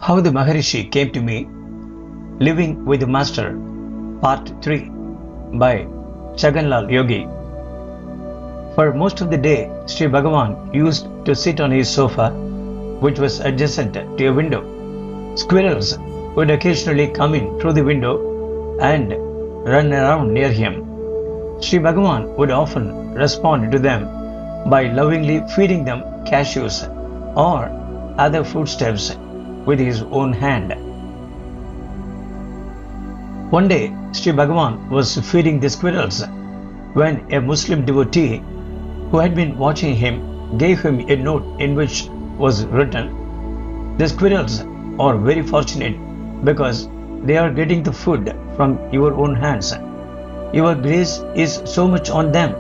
How the Maharishi Came to Me, Living with the Master, Part 3 by Chaganlal Yogi. For most of the day, Sri Bhagavan used to sit on his sofa, which was adjacent to a window. Squirrels would occasionally come in through the window and run around near him. Sri Bhagavan would often respond to them by lovingly feeding them cashews or other foodstuffs with his own hand. One day, Sri Bhagavan was feeding the squirrels when a Muslim devotee who had been watching him gave him a note in which was written, "The squirrels are very fortunate because they are getting the food from your own hands. Your grace is so much on them.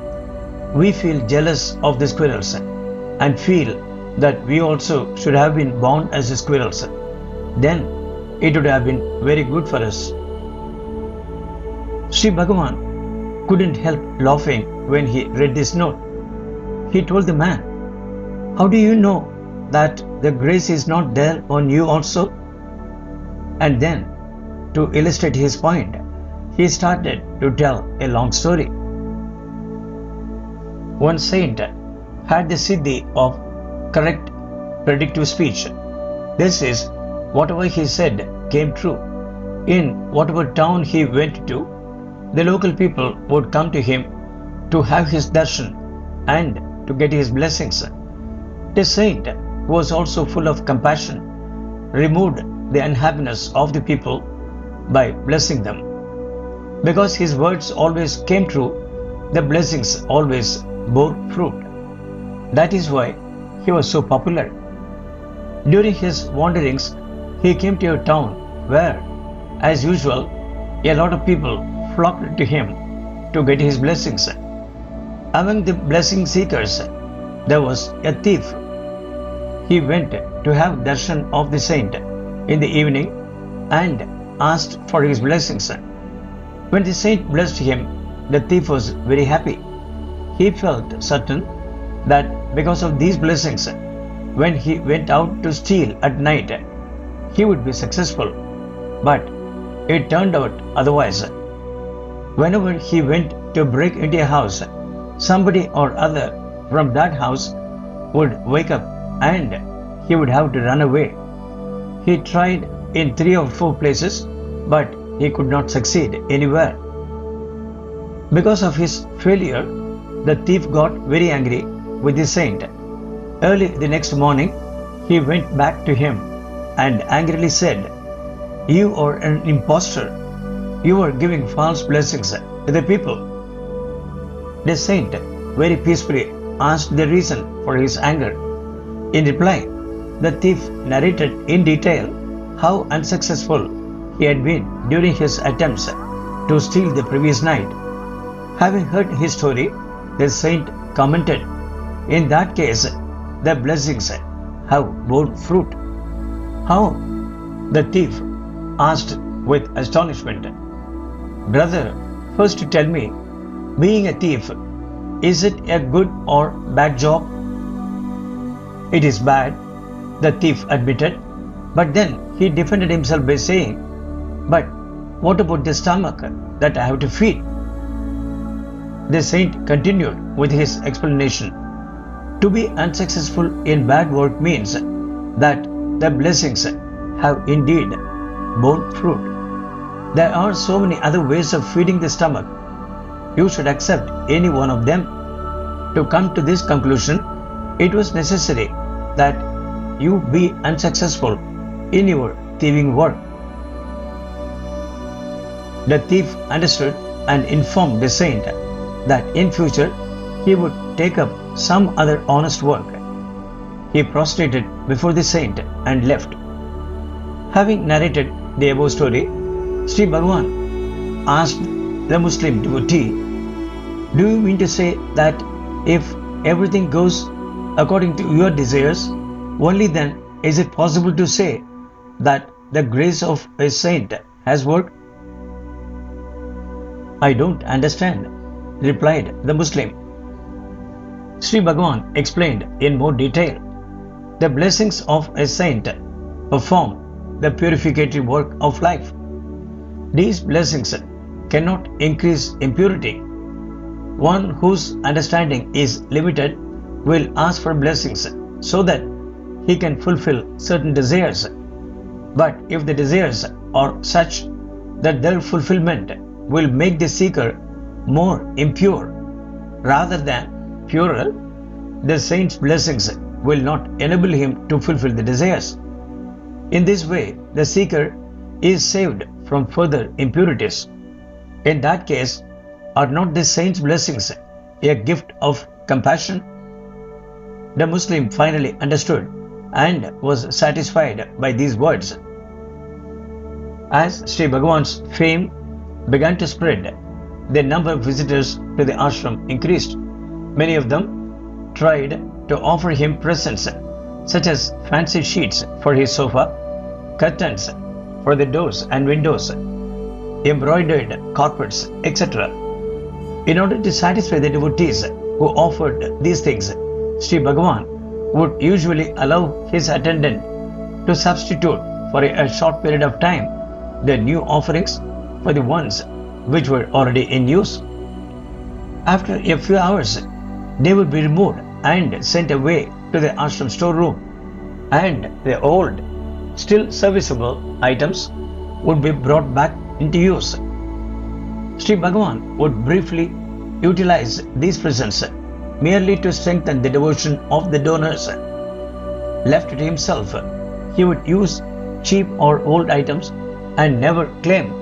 We feel jealous of the squirrels and feel that we also should have been born as squirrels. Then it would have been very good for us." Sri Bhagavan couldn't help laughing when he read this note. He told the man, "How do you know that the grace is not there on you also?" And then, to illustrate his point, he started to tell a long story. One saint had the siddhi of correct predictive speech. This is, whatever he said came true. In whatever town he went to, the local people would come to him to have his darshan and to get his blessings. The saint, who was also full of compassion, removed the unhappiness of the people by blessing them. Because his words always came true, the blessings always bore fruit. That is why he was so popular. During his wanderings, he came to a town where, as usual, a lot of people flocked to him to get his blessings. Among the blessing seekers, there was a thief. He went to have darshan of the saint in the evening and asked for his blessings. When the saint blessed him, the thief was very happy. He felt certain that because of these blessings, when he went out to steal at night, he would be successful. But it turned out otherwise. Whenever he went to break into a house, somebody or other from that house would wake up and he would have to run away. He tried in 3 or 4 places, but he could not succeed anywhere. Because of his failure, the thief got very angry with the saint. Early the next morning, he went back to him and angrily said, "You are an impostor. You are giving false blessings to the people." The saint very peacefully asked the reason for his anger. In reply, the thief narrated in detail how unsuccessful he had been during his attempts to steal the previous night. Having heard his story, the saint commented, "In that case, the blessings have borne fruit." "How?" the thief asked with astonishment. "Brother, first tell me, being a thief, is it a good or bad job?" "It is bad," the thief admitted, but then he defended himself by saying, "But what about the stomach that I have to feed?" The saint continued with his explanation. To be unsuccessful in bad work means that the blessings have indeed borne fruit. There are so many other ways of feeding the stomach. You should accept any one of them. To come to this conclusion, it was necessary that you be unsuccessful in your thieving work. The thief understood and informed the saint that in future he would take up some other honest work. He prostrated before the saint and left. Having narrated the above story, Sri Bhagavan asked the Muslim devotee, "Do you mean to say that if everything goes according to your desires, only then is it possible to say that the grace of a saint has worked?" "I don't understand," replied the Muslim. Sri Bhagavan explained in more detail. The blessings of a saint perform the purificatory work of life. These blessings cannot increase impurity. One whose understanding is limited will ask for blessings so that he can fulfill certain desires. But if the desires are such that their fulfillment will make the seeker more impure rather than purer, the saint's blessings will not enable him to fulfill the desires. In this way, the seeker is saved from further impurities. In that case, are not the saint's blessings a gift of compassion? The Muslim finally understood and was satisfied by these words. As Sri Bhagavan's fame began to spread, the number of visitors to the ashram increased. Many of them tried to offer him presents such as fancy sheets for his sofa, curtains for the doors and windows, embroidered carpets, etc. In order to satisfy the devotees who offered these things, Sri Bhagavan would usually allow his attendant to substitute for a short period of time the new offerings for the ones which were already in use. After a few hours, they would be removed and sent away to the ashram storeroom, and the old, still serviceable items would be brought back into use. Sri Bhagavan would briefly utilize these presents merely to strengthen the devotion of the donors. Left to himself, he would use cheap or old items and never claim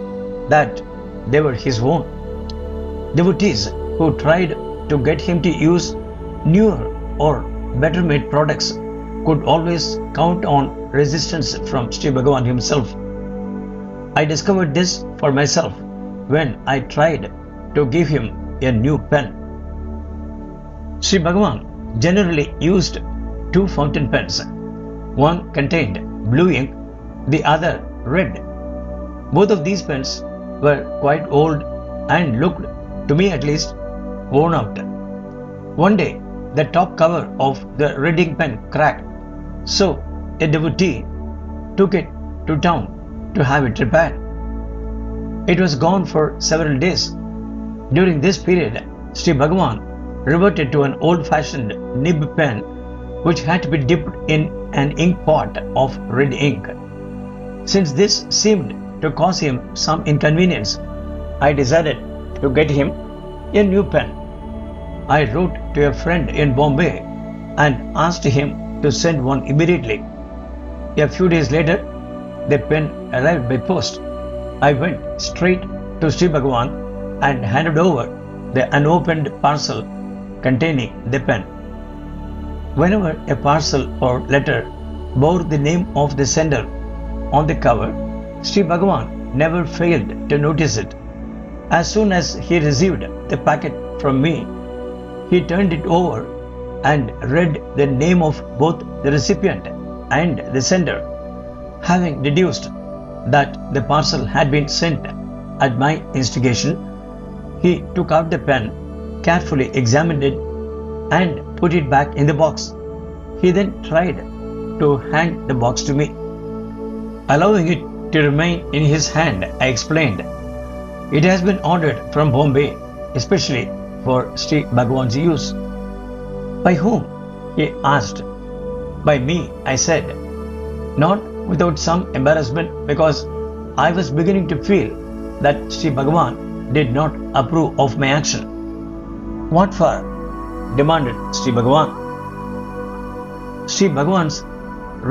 that they were his own. Devotees who tried to get him to use newer or better made products could always count on resistance from Sri Bhagavan himself. I discovered this for myself when I tried to give him a new pen. Sri Bhagavan generally used two fountain pens. One contained blue ink, the other red. Both of these pens were quite old and looked, to me at least, worn out. One day, the top cover of the red ink pen cracked, so a devotee took it to town to have it repaired. It was gone for several days. During this period, Sri Bhagavan reverted to an old-fashioned nib pen which had to be dipped in an ink pot of red ink. Since this seemed to cause him some inconvenience, I decided to get him a new pen. I wrote to a friend in Bombay and asked him to send one immediately. A few days later, the pen arrived by post. I went straight to Sri Bhagavan and handed over the unopened parcel containing the pen. Whenever a parcel or letter bore the name of the sender on the cover, Sri Bhagavan never failed to notice it. As soon as he received the packet from me, he turned it over and read the name of both the recipient and the sender. Having deduced that the parcel had been sent at my instigation, he took out the pen, carefully examined it, and put it back in the box. He then tried to hand the box to me. Allowing it to remain in his hand, I explained, "It has been ordered from Bombay, especially for Sri Bhagavan's use." "By whom?" he asked. "By me," I said, not without some embarrassment, because I was beginning to feel that Sri Bhagavan did not approve of my action. "What for?" demanded Sri Bhagavan. "Sri Bhagavan's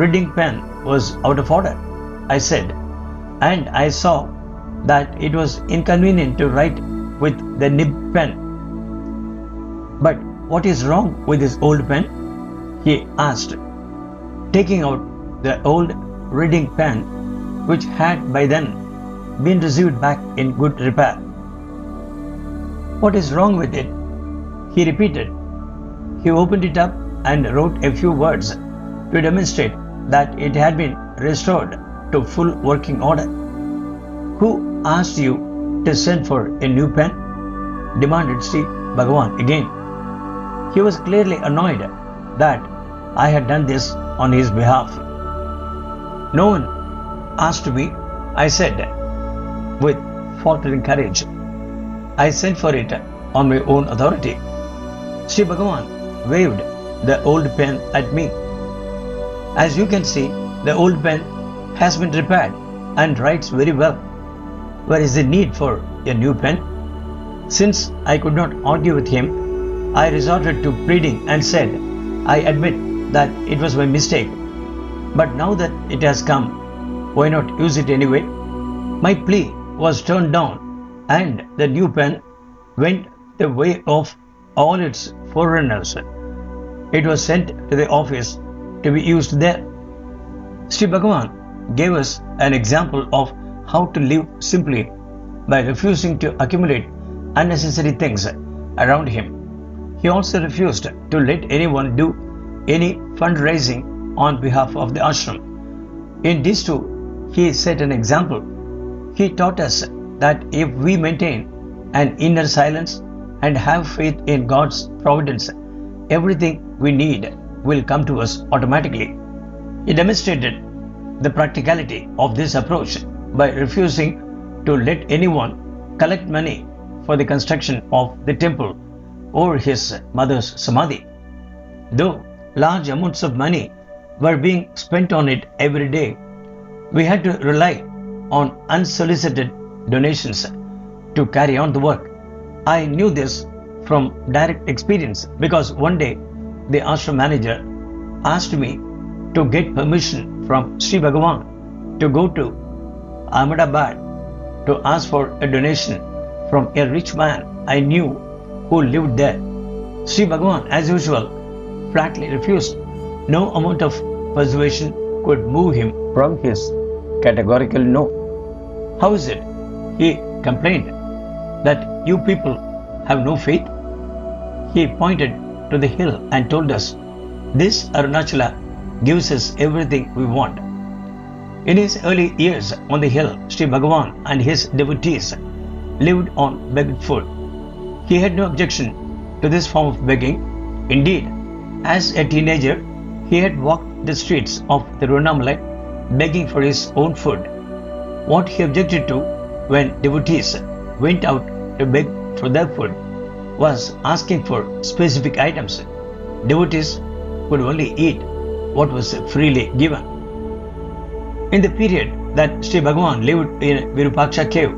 reading pen was out of order," I said, "and I saw that it was inconvenient to write with the nib pen." "But what is wrong with this old pen?" he asked, taking out the old reading pen which had by then been received back in good repair. "What is wrong with it?" he repeated. He opened it up and wrote a few words to demonstrate that it had been restored to full working order. "Who asked you to send for a new pen?" demanded Sri Bhagavan again. He was clearly annoyed that I had done this on his behalf. "No one asked me, I said with faltering courage, I sent for it on my own authority. Sri Bhagavan waved the old pen at me. As you can see, the old pen has been repaired and writes very well. Where is the need for a new pen? Since I could not argue with him, I resorted to pleading and said, I admit that it was my mistake, but now that it has come, why not use it anyway? My plea was turned down, and the new pen went the way of all its forerunners. It was sent to the office to be used there. Sri Bhagavan gave us an example of how to live simply by refusing to accumulate unnecessary things around him. He also refused to let anyone do any fundraising on behalf of the ashram. In this too, he set an example. He taught us that if we maintain an inner silence and have faith in God's providence, everything we need will come to us automatically. He demonstrated the practicality of this approach by refusing to let anyone collect money for the construction of the temple or his mother's samadhi. Though large amounts of money were being spent on it every day, we had to rely on unsolicited donations to carry on the work. I knew this from direct experience because one day the ashram manager asked me to get permission from Sri Bhagavan to go to Ahmedabad to ask for a donation from a rich man I knew who lived there. Sri Bhagavan, as usual, flatly refused. No amount of persuasion could move him from his categorical no. How is it, he complained, that you people have no faith? He pointed to the hill and told us, this Arunachala gives us everything we want. In his early years on the hill, Sri Bhagavan and his devotees lived on begged food. He had no objection to this form of begging. Indeed, as a teenager, he had walked the streets of Tiruvannamalai begging for his own food. What he objected to when devotees went out to beg for their food was asking for specific items. Devotees could only eat what was freely given. In the period that Sri Bhagavan lived in Virupaksha cave,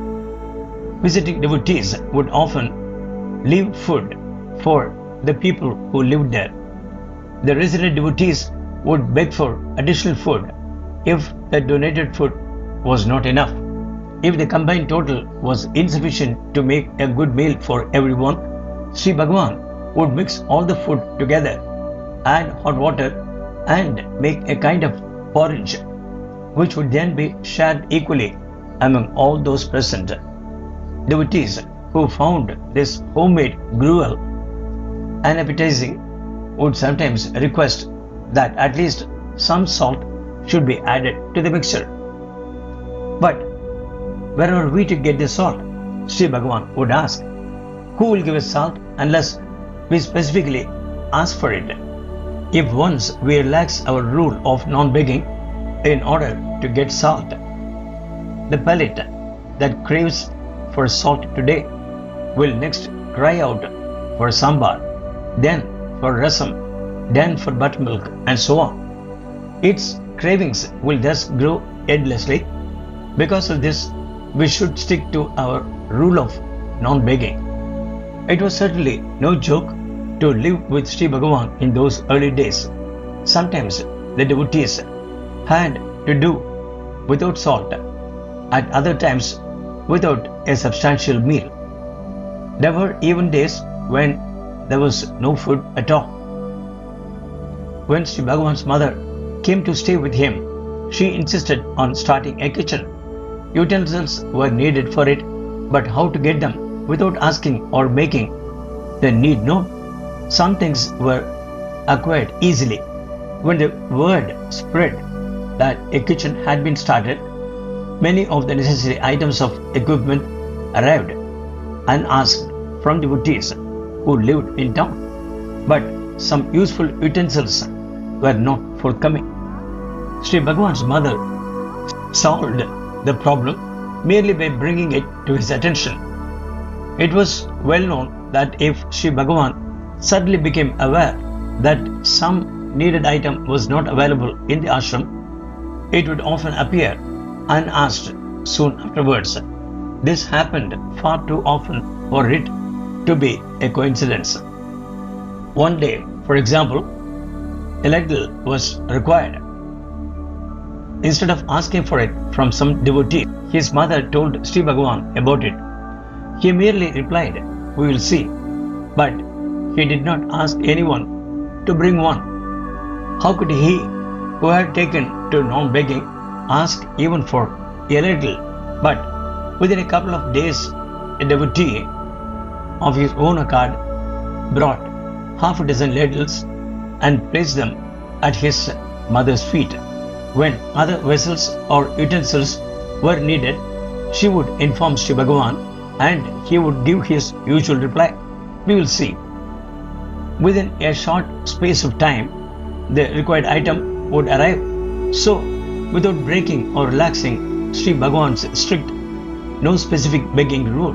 visiting devotees would often leave food for the people who lived there. The resident devotees would beg for additional food if the donated food was not enough. If the combined total was insufficient to make a good meal for everyone, Sri Bhagavan would mix all the food together, add hot water, and make a kind of porridge, which would then be shared equally among all those present. Devotees who found this homemade gruel unappetizing would sometimes request that at least some salt should be added to the mixture. But where are we to get the salt? Sri Bhagavan would ask. Who will give us salt unless we specifically ask for it? If once we relax our rule of non-begging in order to get salt, the palate that craves for salt today will next cry out for sambar, then for rasam, then for buttermilk, and so on. Its cravings will thus grow endlessly. Because of this, we should stick to our rule of non-begging. It was certainly no joke to live with Sri Bhagavan in those early days. Sometimes the devotees had to do without salt, at other times without a substantial meal. There were even days when there was no food at all. When Sri Bhagavan's mother came to stay with him, she insisted on starting a kitchen. Utensils were needed for it, but how to get them without asking or making the need known? Some things were acquired easily. When the word spread that a kitchen had been started, many of the necessary items of equipment arrived unasked from devotees who lived in town. But some useful utensils were not forthcoming. Sri Bhagavan's mother solved the problem merely by bringing it to his attention. It was well known that if Sri Bhagavan suddenly became aware that some needed item was not available in the ashram, it would often appear unasked soon afterwards. This happened far too often for it to be a coincidence. One day, for example, a ladle was required. Instead of asking for it from some devotee, his mother told Sri Bhagavan about it. He merely replied, "We will see," but he did not ask anyone to bring one. How could he, who had taken to non-begging, ask even for a ladle? But within a couple of days, a devotee of his own accord brought half a dozen ladles and placed them at his mother's feet. When other vessels or utensils were needed, she would inform Sri Bhagavan and he would give his usual reply, "We will see." Within a short space of time, the required item would arrive. So, without breaking or relaxing Sri Bhagavan's strict, no specific begging rule,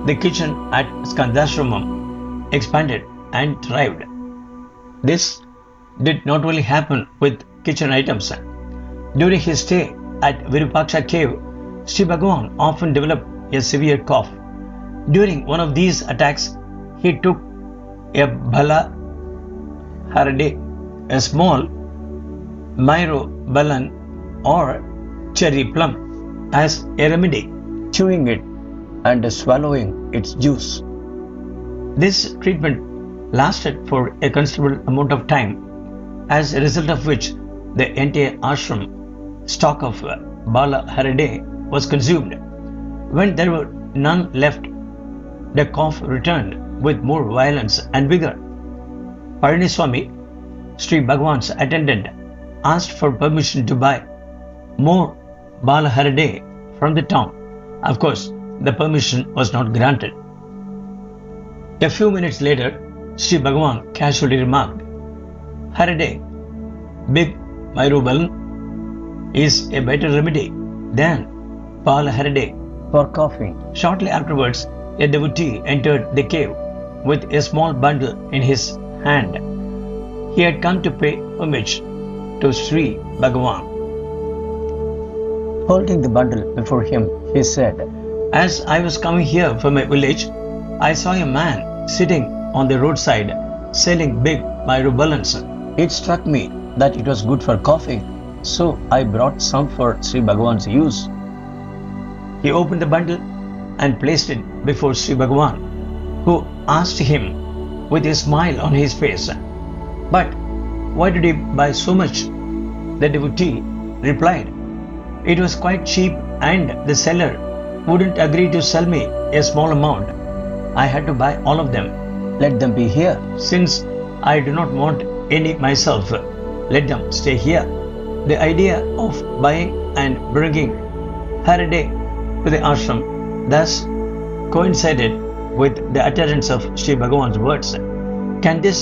the kitchen at Skandashramam expanded and thrived. This did not only happen with kitchen items. During his stay at Virupaksha cave, Sri Bhagavan often developed a severe cough. During one of these attacks, he took a bala harade, a small myrobalan or cherry plum, as a remedy, chewing it and swallowing its juice. This treatment lasted for a considerable amount of time, as a result of which the entire ashram stock of bala harade was consumed. When there were none left, the cough returned with more violence and vigor. Palaniswami, Sri Bhagavan's attendant, asked for permission to buy more bala harade from the town. Of course, the permission was not granted. A few minutes later, Sri Bhagavan casually remarked, "Harade, big myrobalan, is a better remedy than bala harade for coughing." Shortly afterwards, a devotee entered the cave with a small bundle in his hand. He had come to pay homage to Sri Bhagavan. Holding the bundle before him, he said, "As I was coming here from my village, I saw a man sitting on the roadside selling big myrobalans. It struck me that it was good for coughing, so I brought some for Sri Bhagavan's use." He opened the bundle and placed it before Sri Bhagavan, who asked him with a smile on his face, "But why did you buy so much?" The devotee replied, "It was quite cheap and the seller wouldn't agree to sell me a small amount. I had to buy all of them. Let them be here. Since I do not want any myself, let them stay here." The idea of buying and bringing harade to the ashram thus coincided with the utterance of Sri Bhagavan's words. Can this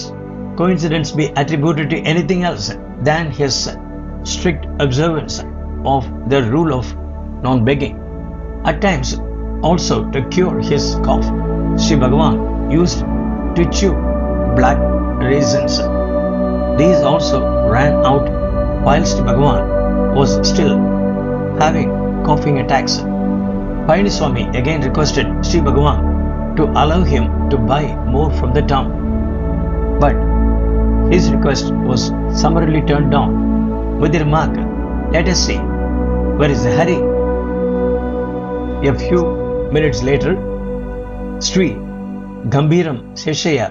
coincidence be attributed to anything else than his strict observance of the rule of non-begging? At times, also to cure his cough, Sri Bhagavan used to chew black raisins. These also ran out whilst Bhagavan was still having coughing attacks. Palaniswami again requested Sri Bhagavan to allow him to buy more from the town. But his request was summarily turned down with the remark, "Let us see, where is the hurry?" A few minutes later, Sri Gambiram Seshaya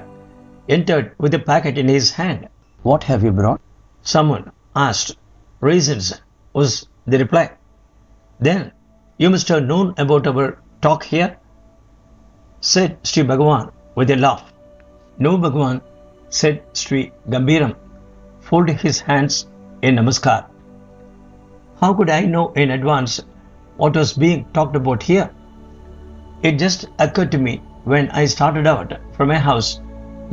entered with a packet in his hand. "What have you brought?" someone asked. "Raisins," was the reply. "Then you must have known about our talk here," said Sri Bhagavan with a laugh. "No, Bhagavan," said Sri Gambiram, folding his hands in namaskar. "How could I know in advance what was being talked about here? It just occurred to me when I started out from my house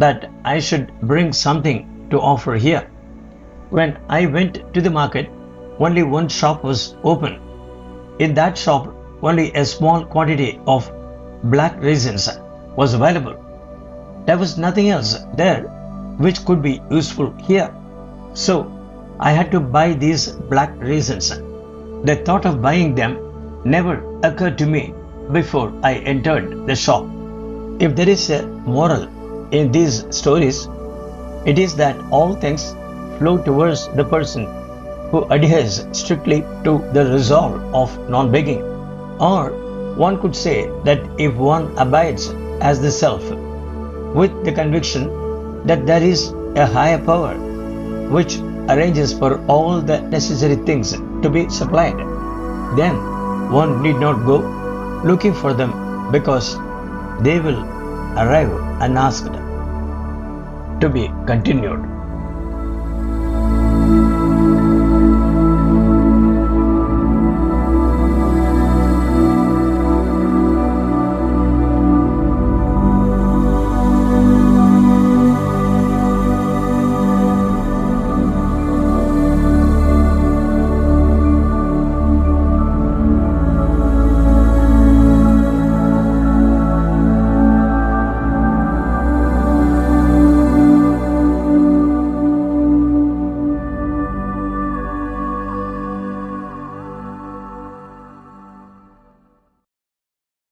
that I should bring something to offer here. When I went to the market, only one shop was open. In that shop, only a small quantity of black raisins was available. There was nothing else there which could be useful here. So I had to buy these black raisins. The thought of buying them never occurred to me before I entered the shop. If there is a moral in these stories, it is that all things flow towards the person who adheres strictly to the resolve of non-begging. Or one could say that if one abides as the self, with the conviction that there is a higher power which arranges for all the necessary things to be supplied, then one need not go looking for them because they will arrive unasked. To be continued.